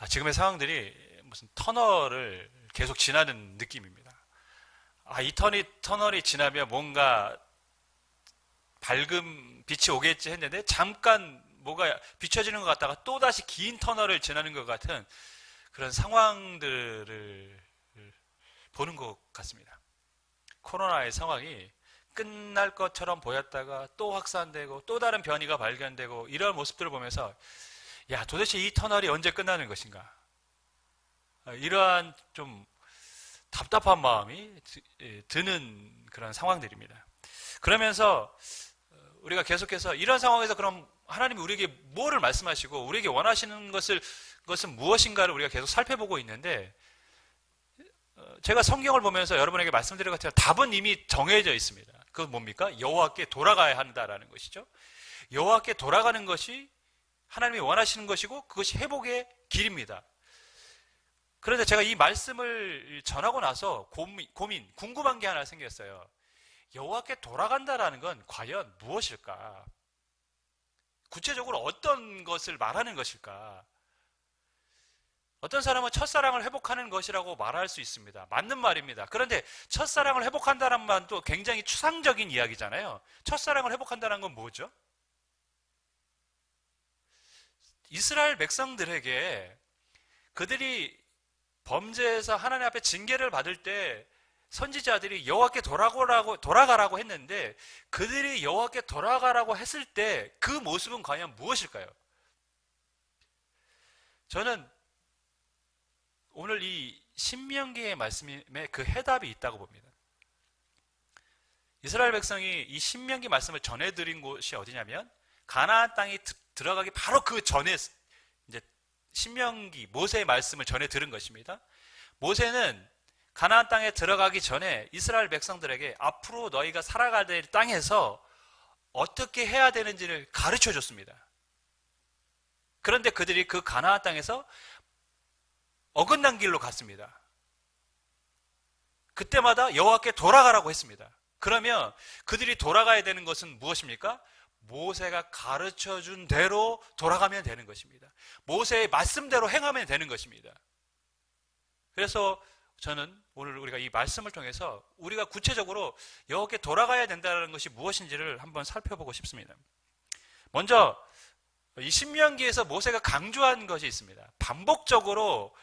지금의 상황들이 무슨 터널을 계속 지나는 느낌입니다. 이 터널이 지나면 뭔가 밝은 빛이 오겠지 했는데 잠깐 뭐가 비춰지는 것 같다가 또다시 긴 터널을 지나는 것 같은 그런 상황들을 보는 것 같습니다. 코로나의 상황이 끝날 것처럼 보였다가 또 확산되고 또 다른 변이가 발견되고 이런 모습들을 보면서 도대체 이 터널이 언제 끝나는 것인가? 이러한 좀 답답한 마음이 드는 그런 상황들입니다. 그러면서 우리가 계속해서 이런 상황에서 그럼 하나님이 우리에게 뭐를 말씀하시고 우리에게 원하시는 것은 무엇인가를 우리가 계속 살펴보고 있는데, 제가 성경을 보면서 여러분에게 말씀드린 것처럼 답은 이미 정해져 있습니다. 그건 뭡니까? 여호와께 돌아가야 한다라는 것이죠. 여호와께 돌아가는 것이 하나님이 원하시는 것이고 그것이 회복의 길입니다. 그런데 제가 이 말씀을 전하고 나서 궁금한 게 하나 생겼어요. 여호와께 돌아간다라는 건 과연 무엇일까? 구체적으로 어떤 것을 말하는 것일까? 어떤 사람은 첫사랑을 회복하는 것이라고 말할 수 있습니다. 맞는 말입니다. 그런데 첫사랑을 회복한다는 말도 굉장히 추상적인 이야기잖아요. 첫사랑을 회복한다는 건 뭐죠? 이스라엘 백성들에게 그들이 범죄에서 하나님 앞에 징계를 받을 때 선지자들이 여호와께 돌아가라고 했는데, 그들이 여호와께 돌아가라고 했을 때 그 모습은 과연 무엇일까요? 저는 오늘 이 신명기의 말씀에 그 해답이 있다고 봅니다. 이스라엘 백성이 이 신명기 말씀을 전해드린 곳이 어디냐면 가나안 땅에 들어가기 바로 그 전에 이제 신명기 모세의 말씀을 전해 들은 것입니다. 모세는 가나안 땅에 들어가기 전에 이스라엘 백성들에게 앞으로 너희가 살아가야 될 땅에서 어떻게 해야 되는지를 가르쳐 줬습니다. 그런데 그들이 그 가나안 땅에서 어긋난 길로 갔습니다. 그때마다 여호와께 돌아가라고 했습니다. 그러면 그들이 돌아가야 되는 것은 무엇입니까? 모세가 가르쳐 준 대로 돌아가면 되는 것입니다. 모세의 말씀대로 행하면 되는 것입니다. 그래서 저는 오늘 우리가 이 말씀을 통해서 우리가 구체적으로 여호와께 돌아가야 된다는 것이 무엇인지를 한번 살펴보고 싶습니다. 먼저 이 신명기에서 모세가 강조한 것이 있습니다. 반복적으로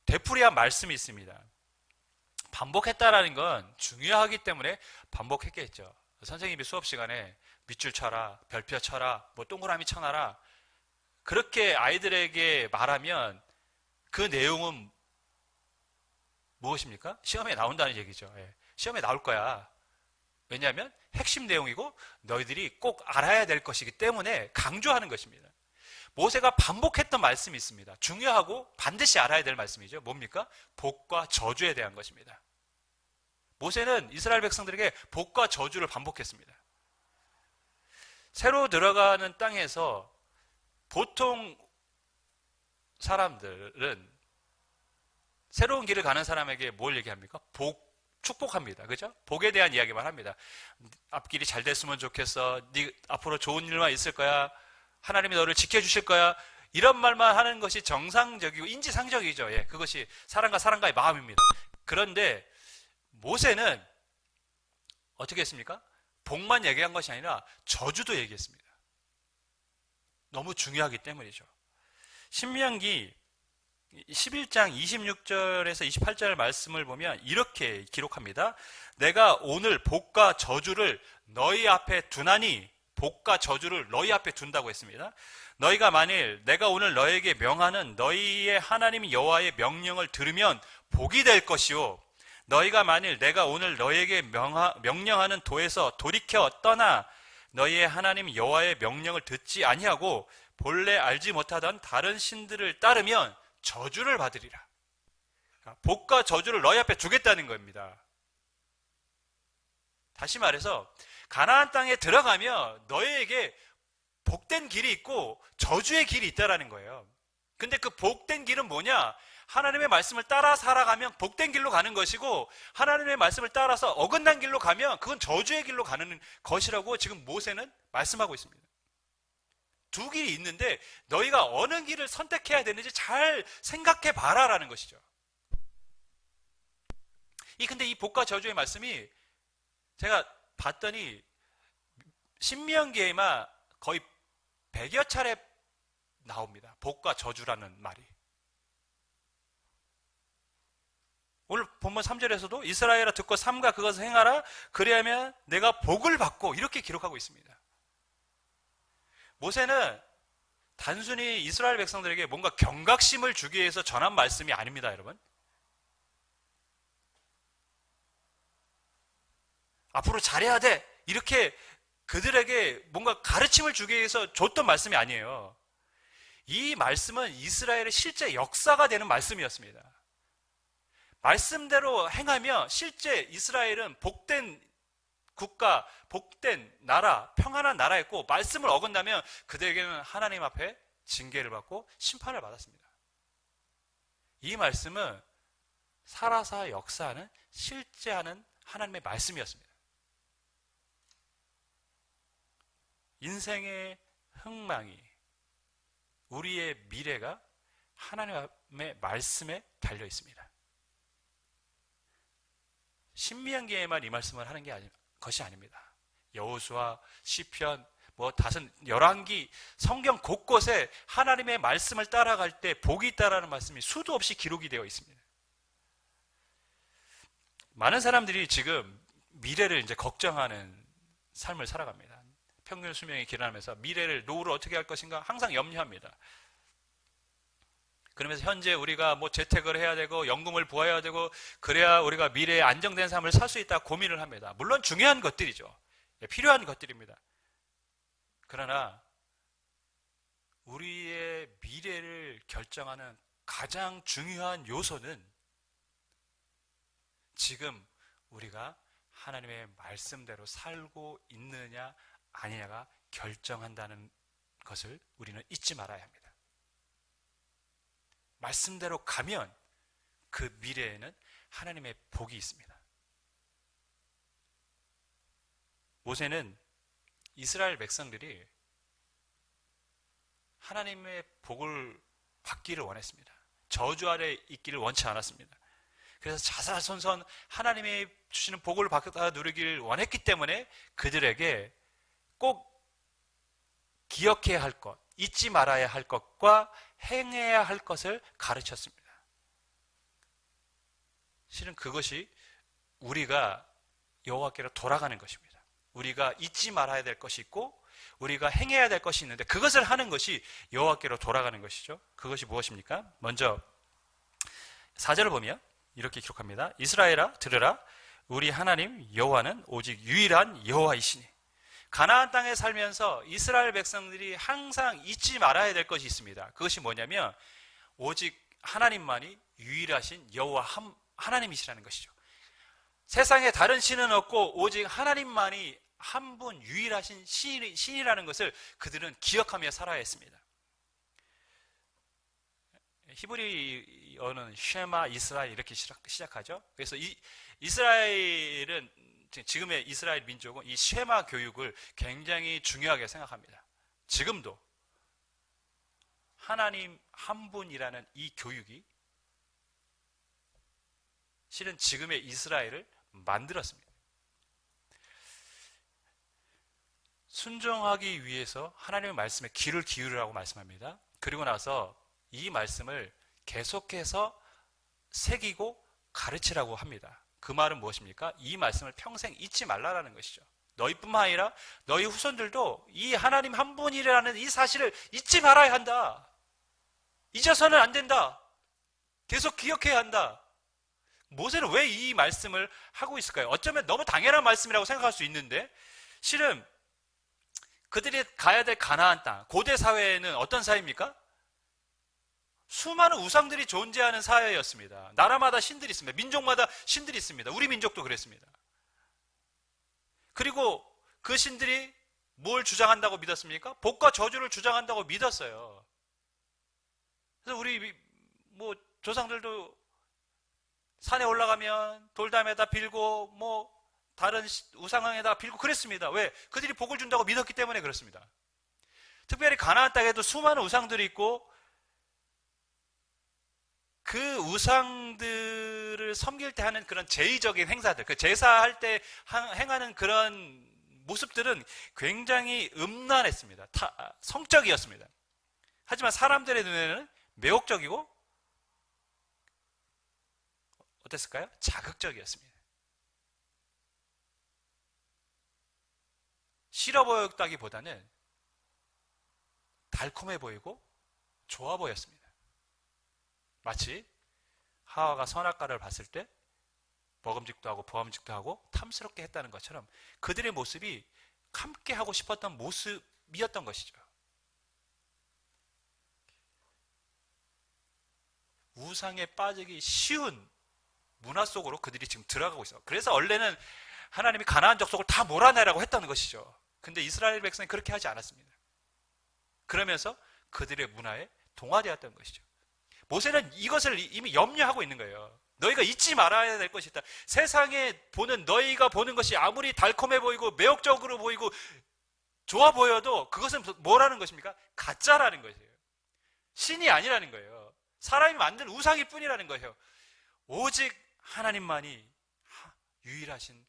되풀이한 말씀이 있습니다. 반복했다라는 건 중요하기 때문에 반복했겠죠. 선생님이 수업 시간에 밑줄 쳐라, 별표 쳐라, 동그라미 쳐놔라, 그렇게 아이들에게 말하면 그 내용은 무엇입니까? 시험에 나온다는 얘기죠. 시험에 나올 거야. 왜냐하면 핵심 내용이고 너희들이 꼭 알아야 될 것이기 때문에 강조하는 것입니다. 모세가 반복했던 말씀이 있습니다. 중요하고 반드시 알아야 될 말씀이죠. 뭡니까? 복과 저주에 대한 것입니다. 모세는 이스라엘 백성들에게 복과 저주를 반복했습니다. 새로 들어가는 땅에서 보통 사람들은 새로운 길을 가는 사람에게 뭘 얘기합니까? 축복합니다. 그죠? 복에 대한 이야기만 합니다. 앞길이 잘 됐으면 좋겠어. 네 앞으로 좋은 일만 있을 거야. 하나님이 너를 지켜주실 거야. 이런 말만 하는 것이 정상적이고 인지상정이죠. 그것이 사람과의 마음입니다. 그런데 모세는 어떻게 했습니까? 복만 얘기한 것이 아니라 저주도 얘기했습니다. 너무 중요하기 때문이죠. 신명기 11장 26절에서 28절 말씀을 보면 이렇게 기록합니다. 내가 오늘 복과 저주를 너희 앞에 두나니, 복과 저주를 너희 앞에 둔다고 했습니다. 너희가 만일 내가 오늘 너에게 명하는 너희의 하나님 여호와의 명령을 들으면 복이 될 것이요, 너희가 만일 내가 오늘 너희에게 명령하는 도에서 돌이켜 떠나 너희의 하나님 여호와의 명령을 듣지 아니하고 본래 알지 못하던 다른 신들을 따르면 저주를 받으리라. 복과 저주를 너희 앞에 두겠다는 겁니다. 다시 말해서 가나안 땅에 들어가면 너희에게 복된 길이 있고 저주의 길이 있다라는 거예요. 근데 그 복된 길은 뭐냐? 하나님의 말씀을 따라 살아가면 복된 길로 가는 것이고, 하나님의 말씀을 따라서 어긋난 길로 가면 그건 저주의 길로 가는 것이라고 지금 모세는 말씀하고 있습니다. 두 길이 있는데 너희가 어느 길을 선택해야 되는지 잘 생각해 봐라라는 것이죠. 근데 이 복과 저주의 말씀이 제가 봤더니 신명기에만 거의 100여 차례 나옵니다. 복과 저주라는 말이. 오늘 본문 3절에서도 이스라엘아 듣고 삼가 그것을 행하라 그리하면 내가 복을 받고 이렇게 기록하고 있습니다. 모세는 단순히 이스라엘 백성들에게 뭔가 경각심을 주기 위해서 전한 말씀이 아닙니다, 여러분. 앞으로 잘해야 돼 이렇게 그들에게 뭔가 가르침을 주기 위해서 줬던 말씀이 아니에요. 이 말씀은 이스라엘의 실제 역사가 되는 말씀이었습니다. 말씀대로 행하며 실제 이스라엘은 복된 국가, 복된 나라, 평안한 나라였고 말씀을 어긋나면 그들에게는 하나님 앞에 징계를 받고 심판을 받았습니다. 이 말씀은 살아서 역사하는 실제하는 하나님의 말씀이었습니다. 인생의 흥망이, 우리의 미래가 하나님의 말씀에 달려 있습니다. 신명기에만 이 말씀을 하는 것이 아닙니다. 여호수아, 시편, 열왕기, 성경 곳곳에 하나님의 말씀을 따라갈 때 복이 있다라는 말씀이 수도 없이 기록이 되어 있습니다. 많은 사람들이 지금 미래를 이제 걱정하는 삶을 살아갑니다. 평균 수명이 길어가면서 미래를, 노후를 어떻게 할 것인가 항상 염려합니다. 그러면서 현재 우리가 재테크를 해야 되고 연금을 부어야 되고 그래야 우리가 미래에 안정된 삶을 살 수 있다 고민을 합니다. 물론 중요한 것들이죠. 필요한 것들입니다. 그러나 우리의 미래를 결정하는 가장 중요한 요소는 지금 우리가 하나님의 말씀대로 살고 있느냐 아니냐가 결정한다는 것을 우리는 잊지 말아야 합니다. 말씀대로 가면 그 미래에는 하나님의 복이 있습니다. 모세는 이스라엘 백성들이 하나님의 복을 받기를 원했습니다. 저주 아래 있기를 원치 않았습니다. 그래서 자사손손 하나님이 주시는 복을 받아 누리기를 원했기 때문에 그들에게 꼭 기억해야 할 것, 잊지 말아야 할 것과 행해야 할 것을 가르쳤습니다. 실은 그것이 우리가 여호와께로 돌아가는 것입니다. 우리가 잊지 말아야 될 것이 있고 우리가 행해야 될 것이 있는데 그것을 하는 것이 여호와께로 돌아가는 것이죠. 그것이 무엇입니까? 먼저 4절을 보면 이렇게 기록합니다. 이스라엘아 들으라 우리 하나님 여호와는 오직 유일한 여호와이시니. 가나안 땅에 살면서 이스라엘 백성들이 항상 잊지 말아야 될 것이 있습니다. 그것이 뭐냐면 오직 하나님만이 유일하신 여호와 하나님이시라는 것이죠. 세상에 다른 신은 없고 오직 하나님만이 한 분 유일하신 신이라는 것을 그들은 기억하며 살아야 했습니다. 히브리어는 쉐마 이스라엘 이렇게 시작하죠. 그래서 이스라엘은 지금의 이스라엘 민족은 이 쉐마 교육을 굉장히 중요하게 생각합니다. 지금도 하나님 한 분이라는 이 교육이 실은 지금의 이스라엘을 만들었습니다. 순종하기 위해서 하나님의 말씀에 귀를 기울이라고 말씀합니다. 그리고 나서 이 말씀을 계속해서 새기고 가르치라고 합니다. 그 말은 무엇입니까? 이 말씀을 평생 잊지 말라라는 것이죠. 너희뿐만 아니라 너희 후손들도 이 하나님 한 분이라는 이 사실을 잊지 말아야 한다. 잊어서는 안 된다. 계속 기억해야 한다. 모세는 왜 이 말씀을 하고 있을까요? 어쩌면 너무 당연한 말씀이라고 생각할 수 있는데 실은 그들이 가야 될 가나안 땅, 고대 사회에는 어떤 사회입니까? 수많은 우상들이 존재하는 사회였습니다. 나라마다 신들이 있습니다. 민족마다 신들이 있습니다. 우리 민족도 그랬습니다. 그리고 그 신들이 뭘 주장한다고 믿었습니까? 복과 저주를 주장한다고 믿었어요. 그래서 우리 조상들도 산에 올라가면 돌담에다 빌고 다른 우상에다 빌고 그랬습니다. 왜? 그들이 복을 준다고 믿었기 때문에 그렇습니다. 특별히 가나안 땅에도 수많은 우상들이 있고 그 우상들을 섬길 때 하는 그런 제의적인 행사들, 그 제사할 때 행하는 그런 모습들은 굉장히 음란했습니다. 성적이었습니다. 하지만 사람들의 눈에는 매혹적이고 어땠을까요? 자극적이었습니다. 싫어 보였다기보다는 달콤해 보이고 좋아 보였습니다. 마치 하와가 선악과를 봤을 때 먹음직도 하고 보암직도 하고 탐스럽게 했다는 것처럼 그들의 모습이 함께 하고 싶었던 모습이었던 것이죠. 우상에 빠지기 쉬운 문화 속으로 그들이 지금 들어가고 있어요. 그래서 원래는 하나님이 가나안 족속을 다 몰아내라고 했다는 것이죠. 근데 이스라엘 백성이 그렇게 하지 않았습니다. 그러면서 그들의 문화에 동화되었던 것이죠. 모세는 이것을 이미 염려하고 있는 거예요. 너희가 잊지 말아야 될 것이 있다. 세상에 보는 너희가 보는 것이 아무리 달콤해 보이고 매혹적으로 보이고 좋아 보여도 그것은 뭐라는 것입니까? 가짜라는 것이에요. 신이 아니라는 거예요. 사람이 만든 우상일 뿐이라는 거예요. 오직 하나님만이 유일하신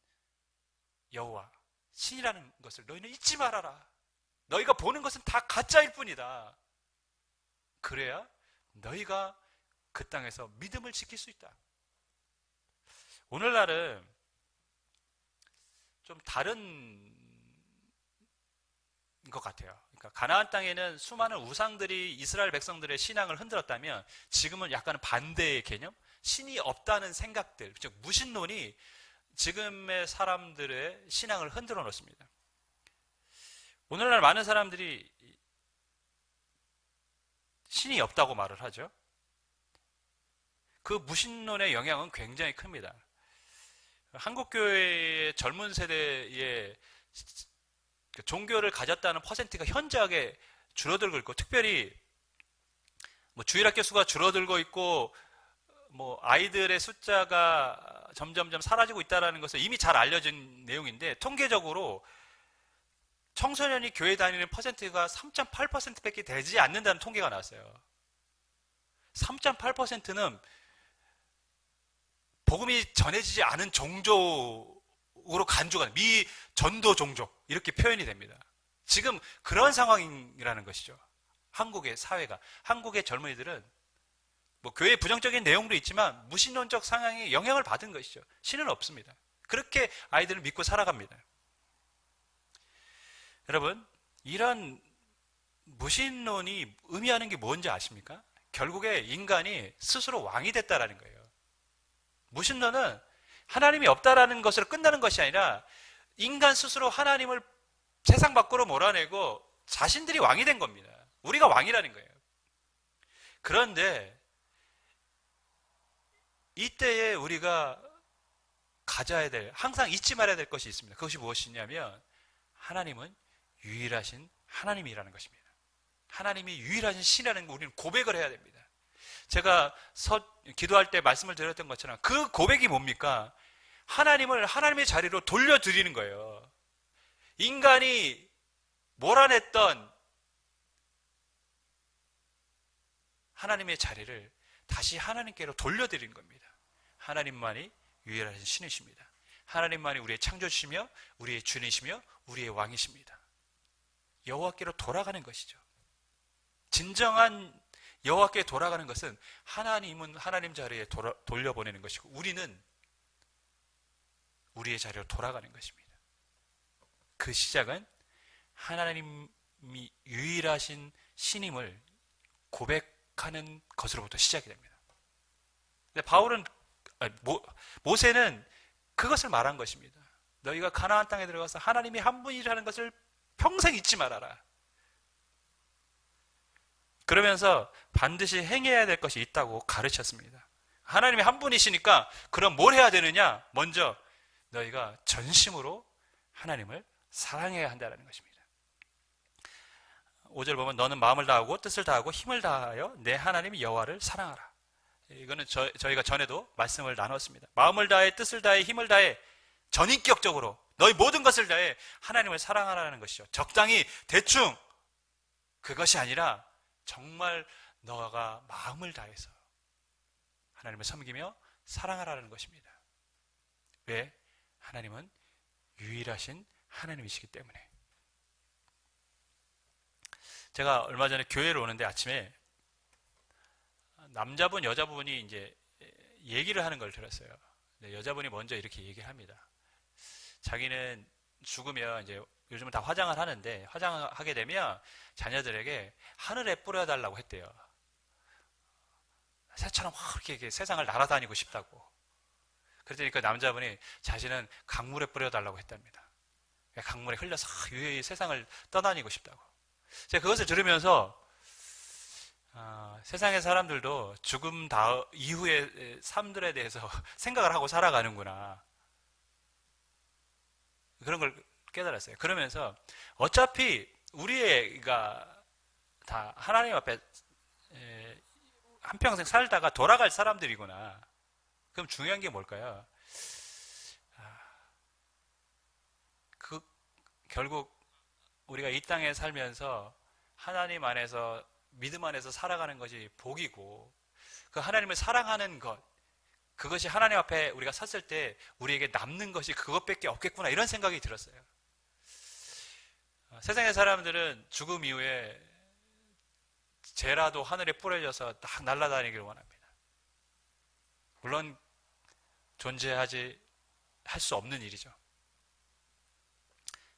여호와 신이라는 것을 너희는 잊지 말아라. 너희가 보는 것은 다 가짜일 뿐이다. 그래야 너희가 그 땅에서 믿음을 지킬 수 있다. 오늘날은 좀 다른 것 같아요. 그러니까 가나안 땅에는 수많은 우상들이 이스라엘 백성들의 신앙을 흔들었다면 지금은 약간 반대의 개념? 신이 없다는 생각들, 즉 무신론이 지금의 사람들의 신앙을 흔들어 놓습니다. 오늘날 많은 사람들이 신이 없다고 말을 하죠. 그 무신론의 영향은 굉장히 큽니다. 한국교회의 젊은 세대의 종교를 가졌다는 퍼센트가 현저하게 줄어들고 있고, 특별히 주일학교 수가 줄어들고 있고, 아이들의 숫자가 점점점 사라지고 있다는 것은 이미 잘 알려진 내용인데, 통계적으로 청소년이 교회 다니는 퍼센트가 3.8%밖에 되지 않는다는 통계가 나왔어요. 3.8%는 복음이 전해지지 않은 종족으로 간주하는 미전도 종족 이렇게 표현이 됩니다. 지금 그런 상황이라는 것이죠. 한국의 사회가. 한국의 젊은이들은 교회의 부정적인 내용도 있지만 무신론적 상황에 영향을 받은 것이죠. 신은 없습니다. 그렇게 아이들을 믿고 살아갑니다. 여러분, 이런 무신론이 의미하는 게 뭔지 아십니까? 결국에 인간이 스스로 왕이 됐다라는 거예요. 무신론은 하나님이 없다라는 것으로 끝나는 것이 아니라 인간 스스로 하나님을 세상 밖으로 몰아내고 자신들이 왕이 된 겁니다. 우리가 왕이라는 거예요. 그런데 이때에 우리가 가져야 될, 항상 잊지 말아야 될 것이 있습니다. 그것이 무엇이냐면 하나님은 유일하신 하나님이라는 것입니다. 하나님이 유일하신 신이라는 걸 우리는 고백을 해야 됩니다. 제가 기도할 때 말씀을 드렸던 것처럼 그 고백이 뭡니까? 하나님을 하나님의 자리로 돌려드리는 거예요. 인간이 몰아냈던 하나님의 자리를 다시 하나님께로 돌려드리는 겁니다. 하나님만이 유일하신 신이십니다. 하나님만이 우리의 창조주시며 우리의 주님이시며 우리의 왕이십니다. 여호와께로 돌아가는 것이죠. 진정한 여호와께 돌아가는 것은 하나님은 하나님 자리에 돌려보내는 것이고 우리는 우리의 자리로 돌아가는 것입니다. 그 시작은 하나님이 유일하신 신임을 고백하는 것으로부터 시작이 됩니다. 근데 모세는 그것을 말한 것입니다. 너희가 가나안 땅에 들어가서 하나님이 한 분이라는 것을 평생 잊지 말아라. 그러면서 반드시 행해야 될 것이 있다고 가르쳤습니다. 하나님이 한 분이시니까 그럼 뭘 해야 되느냐? 먼저 너희가 전심으로 하나님을 사랑해야 한다는 것입니다. 5절 보면 너는 마음을 다하고 뜻을 다하고 힘을 다하여 내 하나님 여호와를 사랑하라. 이거는 저희가 전에도 말씀을 나눴습니다. 마음을 다해 뜻을 다해 힘을 다해 전인격적으로 너희 모든 것을 다해 하나님을 사랑하라는 것이죠. 적당히 대충 그것이 아니라 정말 너가 마음을 다해서 하나님을 섬기며 사랑하라는 것입니다. 왜? 하나님은 유일하신 하나님이시기 때문에. 제가 얼마 전에 교회를 오는데 아침에 남자분, 여자분이 이제 얘기를 하는 걸 들었어요. 여자분이 먼저 이렇게 얘기를 합니다. 자기는 죽으면 이제 요즘은 다 화장을 하는데 화장하게 되면 자녀들에게 하늘에 뿌려달라고 했대요. 새처럼 확 이렇게 세상을 날아다니고 싶다고. 그랬더니 그 남자분이 자신은 강물에 뿌려달라고 했답니다. 강물에 흘려서 유유히 세상을 떠다니고 싶다고. 제가 그것을 들으면서 세상의 사람들도 죽음 이후의 삶들에 대해서 생각을 하고 살아가는구나. 그런 걸 깨달았어요. 그러면서 어차피 우리가 다 하나님 앞에 한평생 살다가 돌아갈 사람들이구나. 그럼 중요한 게 뭘까요? 결국 우리가 이 땅에 살면서 하나님 안에서 믿음 안에서 살아가는 것이 복이고, 그 하나님을 사랑하는 것, 그것이 하나님 앞에 우리가 섰을 때 우리에게 남는 것이 그것밖에 없겠구나, 이런 생각이 들었어요. 세상의 사람들은 죽음 이후에 죄라도 하늘에 뿌려져서 딱 날아다니기를 원합니다. 물론 할 수 없는 일이죠.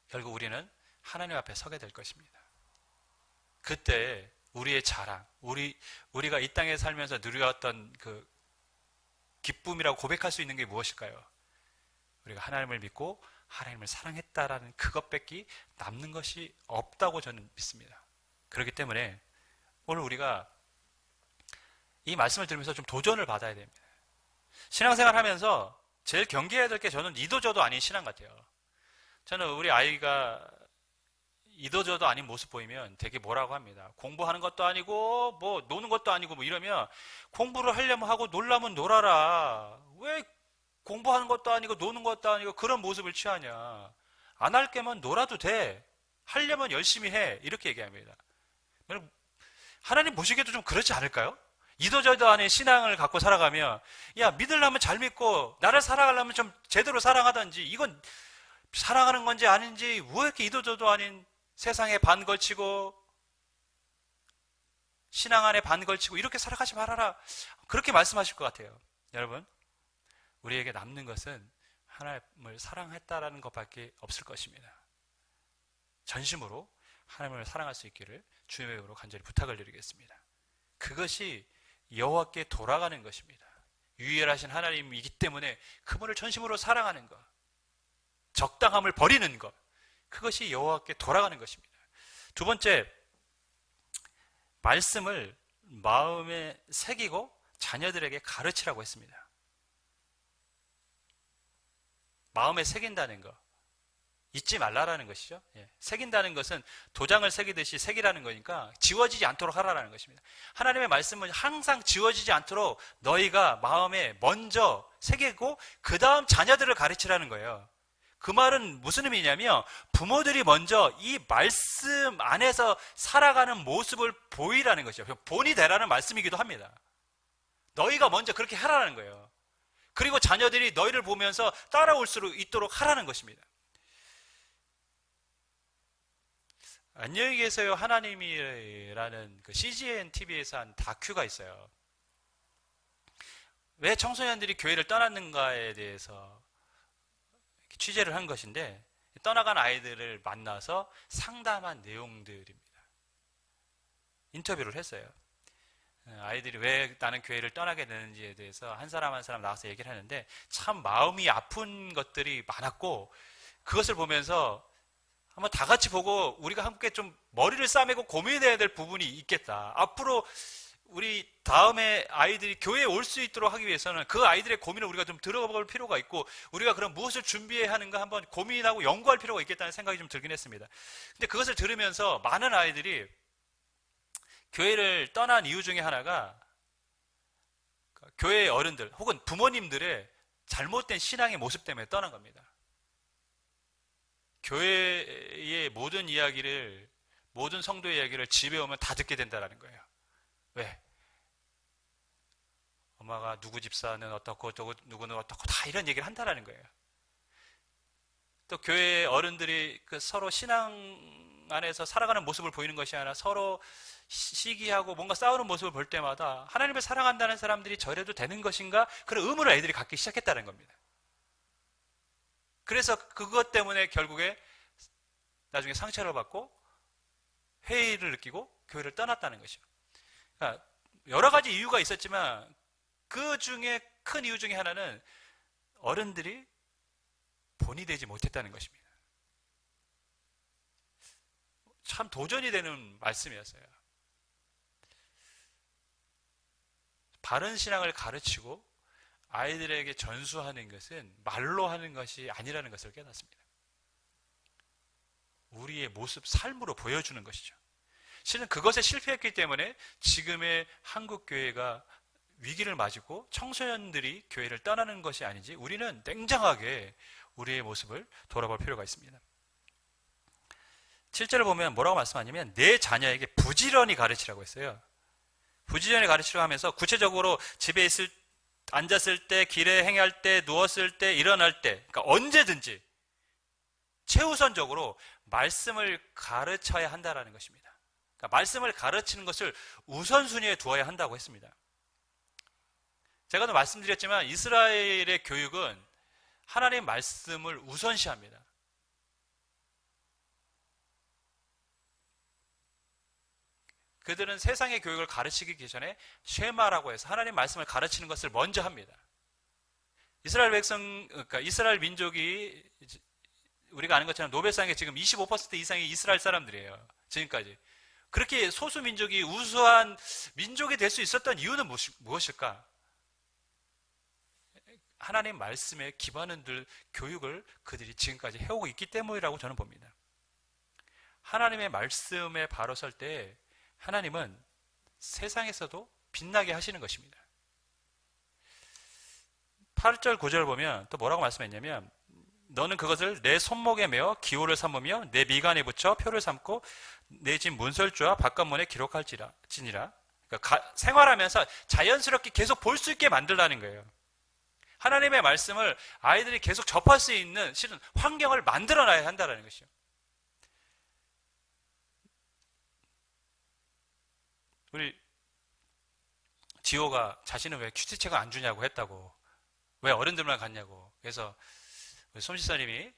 결국 우리는 하나님 앞에 서게 될 것입니다. 그때 우리의 자랑, 우리가 이 땅에 살면서 누려왔던 그 기쁨이라고 고백할 수 있는 게 무엇일까요? 우리가 하나님을 믿고 하나님을 사랑했다라는 그것밖에 남는 것이 없다고 저는 믿습니다. 그렇기 때문에 오늘 우리가 이 말씀을 들으면서 좀 도전을 받아야 됩니다. 신앙생활 하면서 제일 경계해야 될 게 저는 이도저도 아닌 신앙 같아요. 저는 우리 아이가 이도저도 아닌 모습 보이면 되게 뭐라고 합니다. 공부하는 것도 아니고 뭐 노는 것도 아니고 뭐 이러면, 공부를 하려면 하고 놀라면 놀아라. 왜 공부하는 것도 아니고 노는 것도 아니고 그런 모습을 취하냐. 안 할 게면 놀아도 돼. 하려면 열심히 해. 이렇게 얘기합니다. 하나님 보시기에도 좀 그렇지 않을까요? 이도저도 아닌 신앙을 갖고 살아가면, 야, 믿으려면 잘 믿고 나를 사랑하려면 좀 제대로 사랑하든지, 이건 사랑하는 건지 아닌지 왜 이렇게 이도저도 아닌 세상에 반 걸치고 신앙 안에 반 걸치고 이렇게 살아가지 말아라. 그렇게 말씀하실 것 같아요. 여러분, 우리에게 남는 것은 하나님을 사랑했다라는 것밖에 없을 것입니다. 전심으로 하나님을 사랑할 수 있기를 주님의 이름으로 간절히 부탁을 드리겠습니다. 그것이 여호와께 돌아가는 것입니다. 유일하신 하나님이기 때문에 그분을 전심으로 사랑하는 것, 적당함을 버리는 것, 그것이 여호와께 돌아가는 것입니다. 두 번째, 말씀을 마음에 새기고 자녀들에게 가르치라고 했습니다. 마음에 새긴다는 것, 잊지 말라라는 것이죠. 새긴다는 것은 도장을 새기듯이 새기라는 거니까 지워지지 않도록 하라는 것입니다. 하나님의 말씀은 항상 지워지지 않도록 너희가 마음에 먼저 새기고 그 다음 자녀들을 가르치라는 거예요. 그 말은 무슨 의미냐면, 부모들이 먼저 이 말씀 안에서 살아가는 모습을 보이라는 것이죠. 본이 되라는 말씀이기도 합니다. 너희가 먼저 그렇게 하라는 거예요. 그리고 자녀들이 너희를 보면서 따라올 수 있도록 하라는 것입니다. 안녕히 계세요 하나님이라는 그 CGN TV에서 한 다큐가 있어요. 왜 청소년들이 교회를 떠났는가에 대해서 취재를 한 것인데, 떠나간 아이들을 만나서 상담한 내용들입니다. 인터뷰를 했어요. 아이들이 왜 나는 교회를 떠나게 되는지에 대해서 한 사람 한 사람 나와서 얘기를 하는데, 참 마음이 아픈 것들이 많았고, 그것을 보면서 한번 다 같이 보고 우리가 함께 좀 머리를 싸매고 고민해야 될 부분이 있겠다. 앞으로 우리 다음에 아이들이 교회에 올 수 있도록 하기 위해서는 그 아이들의 고민을 우리가 좀 들어볼 필요가 있고, 우리가 그럼 무엇을 준비해야 하는가 한번 고민하고 연구할 필요가 있겠다는 생각이 좀 들긴 했습니다. 근데 그것을 들으면서 많은 아이들이 교회를 떠난 이유 중에 하나가 교회의 어른들 혹은 부모님들의 잘못된 신앙의 모습 때문에 떠난 겁니다. 교회의 모든 이야기를 모든 성도의 이야기를 집에 오면 다 듣게 된다는 거예요. 왜? 엄마가 누구 집사는 어떻고 누구는 어떻고 다 이런 얘기를 한다는 거예요. 또 교회 어른들이 그 서로 신앙 안에서 살아가는 모습을 보이는 것이 아니라 서로 시기하고 뭔가 싸우는 모습을 볼 때마다 하나님을 사랑한다는 사람들이 저래도 되는 것인가? 그런 의문을 애들이 갖기 시작했다는 겁니다. 그래서 그것 때문에 결국에 나중에 상처를 받고 회의를 느끼고 교회를 떠났다는 것이죠. 그러니까 여러 가지 이유가 있었지만 그 중에 큰 이유 중에 하나는 어른들이 본이 되지 못했다는 것입니다. 참 도전이 되는 말씀이었어요. 바른 신앙을 가르치고 아이들에게 전수하는 것은 말로 하는 것이 아니라는 것을 깨닫습니다. 우리의 모습, 삶으로 보여주는 것이죠. 실은 그것에 실패했기 때문에 지금의 한국 교회가 위기를 맞고 청소년들이 교회를 떠나는 것이 아닌지 우리는 냉정하게 우리의 모습을 돌아볼 필요가 있습니다. 7절을 보면 뭐라고 말씀하냐면 내 자녀에게 부지런히 가르치라고 했어요. 부지런히 가르치라고 하면서 구체적으로 집에 앉았을 때, 길에 행할 때, 누웠을 때, 일어날 때, 그러니까 언제든지 최우선적으로 말씀을 가르쳐야 한다는 것입니다. 그러니까 말씀을 가르치는 것을 우선순위에 두어야 한다고 했습니다. 제가 또 말씀드렸지만 이스라엘의 교육은 하나님의 말씀을 우선시합니다. 그들은 세상의 교육을 가르치기 전에 쉐마라고 해서 하나님의 말씀을 가르치는 것을 먼저 합니다. 이스라엘 백성, 그러니까 이스라엘 민족이 우리가 아는 것처럼 노벨상에 지금 25% 이상이 이스라엘 사람들이에요. 지금까지. 그렇게 소수 민족이 우수한 민족이 될 수 있었던 이유는 무엇일까? 하나님 말씀에 기반한 교육을 그들이 지금까지 해오고 있기 때문이라고 저는 봅니다. 하나님의 말씀에 바로 설 때 하나님은 세상에서도 빛나게 하시는 것입니다. 8절 9절 보면 또 뭐라고 말씀했냐면 너는 그것을 내 손목에 메어 기호를 삼으며 내 미간에 붙여 표를 삼고 내 집 문설주와 바깥문에 기록할지니라. 그러니까 생활하면서 자연스럽게 계속 볼 수 있게 만들라는 거예요. 하나님의 말씀을 아이들이 계속 접할 수 있는 실은 환경을 만들어놔야 한다는 것이죠. 우리 지호가 자신은 왜 큐티책을 안 주냐고 했다고, 왜 어른들만 갔냐고. 그래서 손지사님이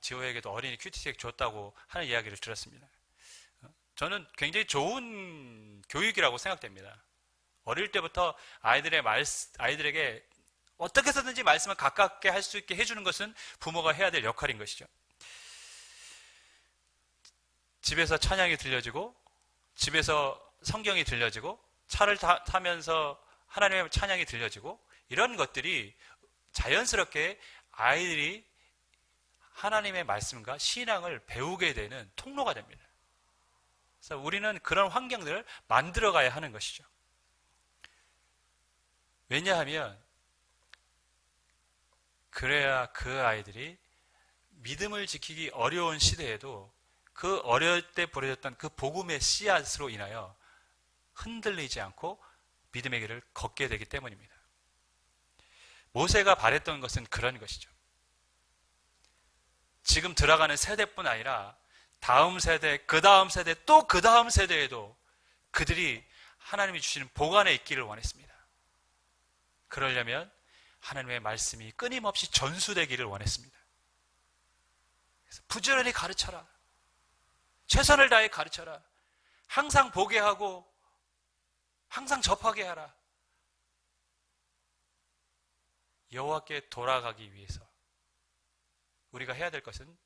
지호에게도 어린이 큐티책 줬다고 하는 이야기를 들었습니다. 저는 굉장히 좋은 교육이라고 생각됩니다. 어릴 때부터 아이들에게 어떻게 해서든지 말씀을 가깝게 할 수 있게 해주는 것은 부모가 해야 될 역할인 것이죠. 집에서 찬양이 들려지고 집에서 성경이 들려지고 차를 타면서 하나님의 찬양이 들려지고 이런 것들이 자연스럽게 아이들이 하나님의 말씀과 신앙을 배우게 되는 통로가 됩니다. 그래서 우리는 그런 환경들을 만들어가야 하는 것이죠. 왜냐하면 그래야 그 아이들이 믿음을 지키기 어려운 시대에도 그 어려울 때 버려졌던 그 복음의 씨앗으로 인하여 흔들리지 않고 믿음의 길을 걷게 되기 때문입니다. 모세가 바랬던 것은 그런 것이죠. 지금 들어가는 세대뿐 아니라 다음 세대, 그 다음 세대, 또 그 다음 세대에도 그들이 하나님이 주시는 복 안에 있기를 원했습니다. 그러려면 하나님의 말씀이 끊임없이 전수되기를 원했습니다. 그래서 부지런히 가르쳐라. 최선을 다해 가르쳐라. 항상 보게 하고 항상 접하게 하라. 여호와께 돌아가기 위해서 우리가 해야 될 것은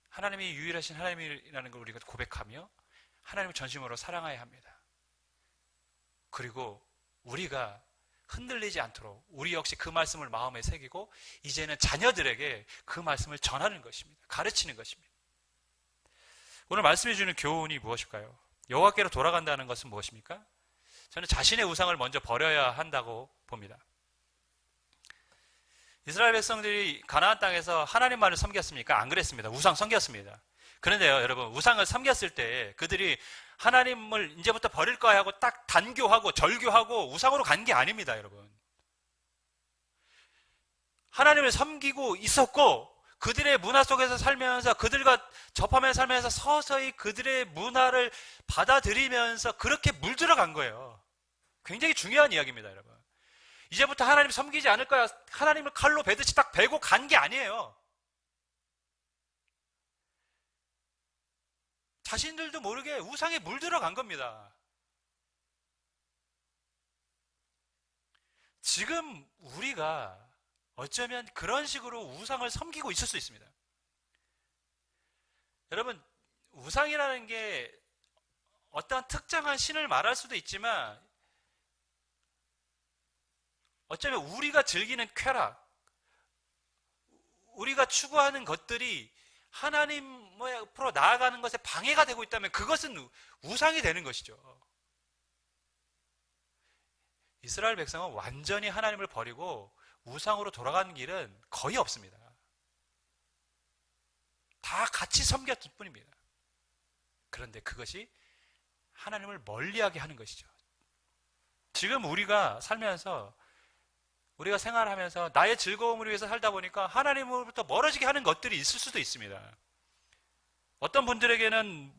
하나님이 유일하신 하나님이라는 걸 우리가 고백하며 하나님을 전심으로 사랑해야 합니다. 그리고 우리가 흔들리지 않도록 우리 역시 그 말씀을 마음에 새기고 이제는 자녀들에게 그 말씀을 전하는 것입니다. 가르치는 것입니다. 오늘 말씀해 주는 교훈이 무엇일까요? 여호와께로 돌아간다는 것은 무엇입니까? 저는 자신의 우상을 먼저 버려야 한다고 봅니다. 이스라엘 백성들이 가나안 땅에서 하나님만을 섬겼습니까? 안 그랬습니다. 우상 섬겼습니다. 그런데요, 여러분, 우상을 섬겼을 때 그들이 하나님을 이제부터 버릴 거야 하고 딱 단교하고 절교하고 우상으로 간 게 아닙니다, 여러분. 하나님을 섬기고 있었고 그들의 문화 속에서 살면서 그들과 접하면서 살면서 서서히 그들의 문화를 받아들이면서 그렇게 물들어간 거예요. 굉장히 중요한 이야기입니다, 여러분. 이제부터 하나님 섬기지 않을 거야. 하나님을 칼로 베듯이 딱 베고 간 게 아니에요. 자신들도 모르게 우상에 물들어간 겁니다. 지금 우리가 어쩌면 그런 식으로 우상을 섬기고 있을 수 있습니다. 여러분, 우상이라는 게 어떠한 특정한 신을 말할 수도 있지만 어쩌면 우리가 즐기는 쾌락, 우리가 추구하는 것들이 하나님 앞으로 나아가는 것에 방해가 되고 있다면 그것은 우상이 되는 것이죠. 이스라엘 백성은 완전히 하나님을 버리고 우상으로 돌아가는 길은 거의 없습니다. 다 같이 섬겼을 뿐입니다. 그런데 그것이 하나님을 멀리하게 하는 것이죠. 지금 우리가 살면서 우리가 생활하면서 나의 즐거움을 위해서 살다 보니까 하나님으로부터 멀어지게 하는 것들이 있을 수도 있습니다. 어떤 분들에게는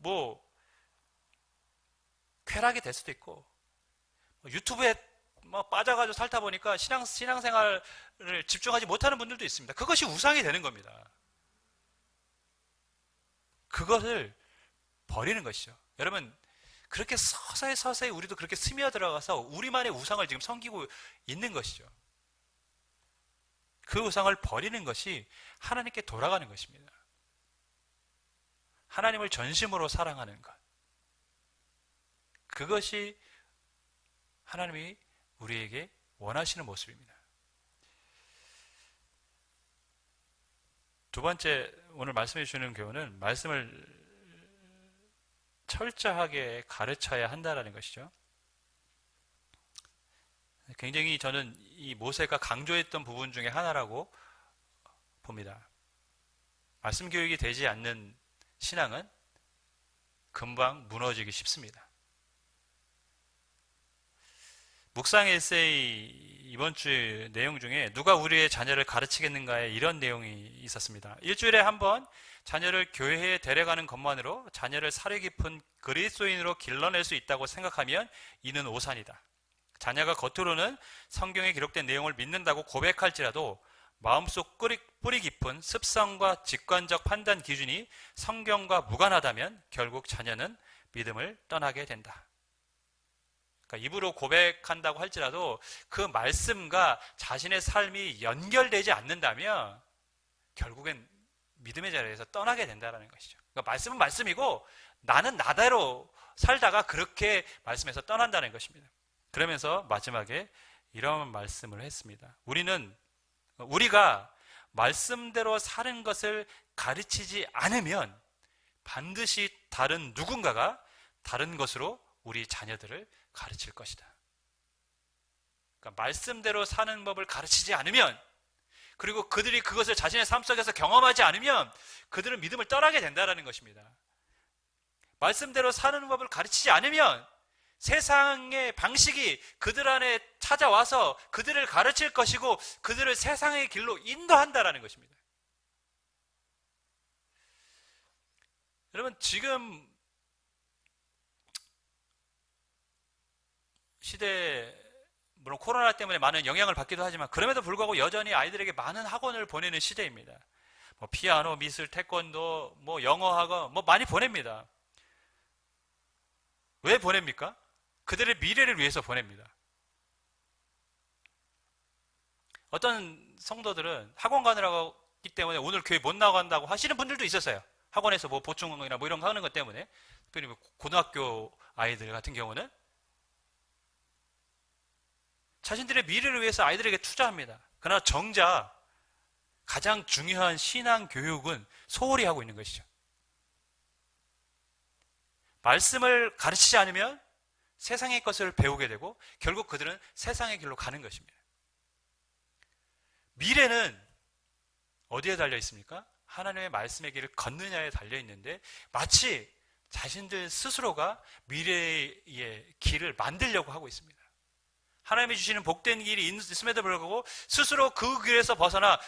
쾌락이 될 수도 있고 유튜브에 빠져가지고 살다 보니까 신앙생활을 집중하지 못하는 분들도 있습니다. 그것이 우상이 되는 겁니다. 그것을 버리는 것이죠. 여러분, 그렇게 서서히 우리도 그렇게 스며들어가서 우리만의 우상을 지금 섬기고 있는 것이죠. 그 우상을 버리는 것이 하나님께 돌아가는 것입니다. 하나님을 전심으로 사랑하는 것. 그것이 하나님이 우리에게 원하시는 모습입니다. 두 번째 오늘 말씀해 주시는 교훈은 말씀을 철저하게 가르쳐야 한다는 것이죠. 굉장히 저는 이 모세가 강조했던 부분 중에 하나라고 봅니다. 말씀 교육이 되지 않는 신앙은 금방 무너지기 쉽습니다. 묵상 에세이 이번 주 내용 중에 누가 우리의 자녀를 가르치겠는가에 이런 내용이 있었습니다. 일주일에 한 번 자녀를 교회에 데려가는 것만으로 자녀를 사려 깊은 그리스도인으로 길러낼 수 있다고 생각하면 이는 오산이다. 자녀가 겉으로는 성경에 기록된 내용을 믿는다고 고백할지라도 마음속 뿌리 깊은 습성과 직관적 판단 기준이 성경과 무관하다면 결국 자녀는 믿음을 떠나게 된다. 그러니까 입으로 고백한다고 할지라도 그 말씀과 자신의 삶이 연결되지 않는다면 결국엔 믿음의 자리에서 떠나게 된다는 것이죠. 그러니까 말씀은 말씀이고 나는 나대로 살다가 그렇게 말씀에서 떠난다는 것입니다. 그러면서 마지막에 이런 말씀을 했습니다. 우리가 말씀대로 사는 것을 가르치지 않으면 반드시 다른 누군가가 다른 것으로 우리 자녀들을 가르칠 것이다. 그러니까 말씀대로 사는 법을 가르치지 않으면, 그리고 그들이 그것을 자신의 삶 속에서 경험하지 않으면 그들은 믿음을 떠나게 된다는 것입니다. 말씀대로 사는 법을 가르치지 않으면 세상의 방식이 그들 안에 찾아와서 그들을 가르칠 것이고 그들을 세상의 길로 인도한다는 것입니다. 여러분, 지금 시대, 물론 코로나 때문에 많은 영향을 받기도 하지만 그럼에도 불구하고 여전히 아이들에게 많은 학원을 보내는 시대입니다. 피아노, 미술, 태권도, 영어 학원 많이 보냅니다. 왜 보냅니까? 그들의 미래를 위해서 보냅니다. 어떤 성도들은 학원 가느라고 하기 때문에 오늘 교회 못 나간다고 하시는 분들도 있었어요. 학원에서 보충이나 이런 거 하는 것 때문에. 특별히 고등학교 아이들 같은 경우는 자신들의 미래를 위해서 아이들에게 투자합니다. 그러나 정작 가장 중요한 신앙 교육은 소홀히 하고 있는 것이죠. 말씀을 가르치지 않으면 세상의 것을 배우게 되고 결국 그들은 세상의 길로 가는 것입니다. 미래는 어디에 달려 있습니까? 하나님의 말씀의 길을 걷느냐에 달려 있는데 마치 자신들 스스로가 미래의 길을 만들려고 하고 있습니다. 하나님이 주시는 복된 길이 있음에도 불구하고 스스로 그 길에서 벗어나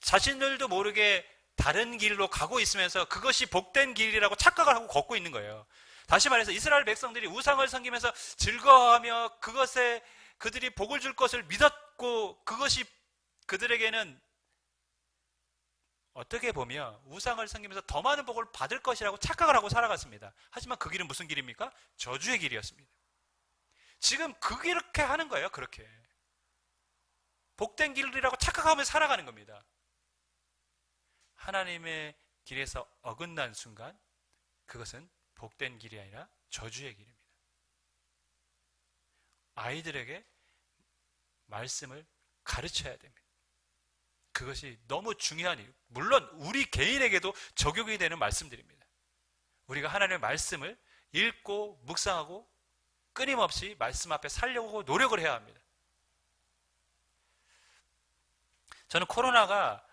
자신들도 모르게 다른 길로 가고 있으면서 그것이 복된 길이라고 착각을 하고 걷고 있는 거예요. 다시 말해서 이스라엘 백성들이 우상을 섬기면서 즐거워하며 그것에 그들이 복을 줄 것을 믿었고 그것이 그들에게는 어떻게 보면 우상을 섬기면서 더 많은 복을 받을 것이라고 착각을 하고 살아갔습니다. 하지만 그 길은 무슨 길입니까? 저주의 길이었습니다. 지금 그렇게 하는 거예요. 그렇게 복된 길이라고 착각하면서 살아가는 겁니다. 하나님의 길에서 어긋난 순간 그것은 복된 길이 아니라 저주의 길입니다. 아이들에게 말씀을 가르쳐야 됩니다. 그것이 너무 중요한 이유. 물론 우리 개인에게도 적용이 되는 말씀들입니다. 우리가 하나님의 말씀을 읽고 묵상하고 끊임없이 말씀 앞에 살려고 노력을 해야 합니다. 저는 코로나가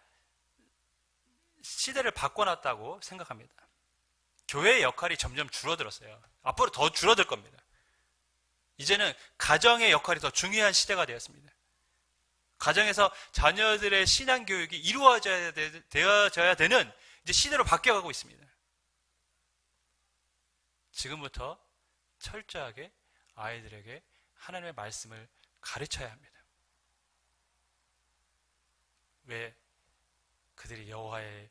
시대를 바꿔놨다고 생각합니다. 교회의 역할이 점점 줄어들었어요. 앞으로 더 줄어들 겁니다. 이제는 가정의 역할이 더 중요한 시대가 되었습니다. 가정에서 자녀들의 신앙 교육이 이루어져야 되는 이제 시대로 바뀌어가고 있습니다. 지금부터 철저하게 아이들에게 하나님의 말씀을 가르쳐야 합니다. 왜? 그들이 여호와의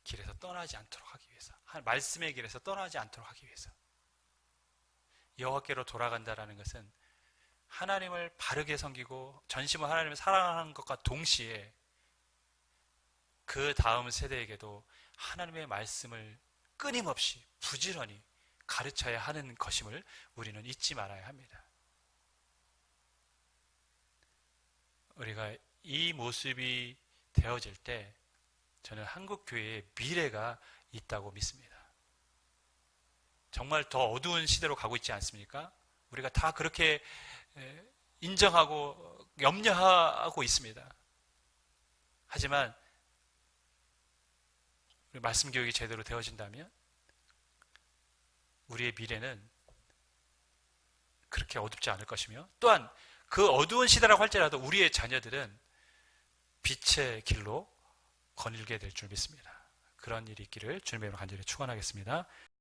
길에서 떠나지 않도록 하기 위해서, 말씀의 길에서 떠나지 않도록 하기 위해서. 여호와께로 돌아간다라는 것은 하나님을 바르게 섬기고 전심으로 하나님을 사랑하는 것과 동시에 그 다음 세대에게도 하나님의 말씀을 끊임없이 부지런히 가르쳐야 하는 것임을 우리는 잊지 말아야 합니다. 우리가 이 모습이 되어질 때 저는 한국 교회의 미래가 있다고 믿습니다. 정말 더 어두운 시대로 가고 있지 않습니까? 우리가 다 그렇게 인정하고 염려하고 있습니다. 하지만 우리 말씀 교육이 제대로 되어진다면 우리의 미래는 그렇게 어둡지 않을 것이며 또한 그 어두운 시대라고 할지라도 우리의 자녀들은 빛의 길로 거닐게 될 줄 믿습니다. 그런 일이 있기를 주님의 이름으로 간절히 축원하겠습니다.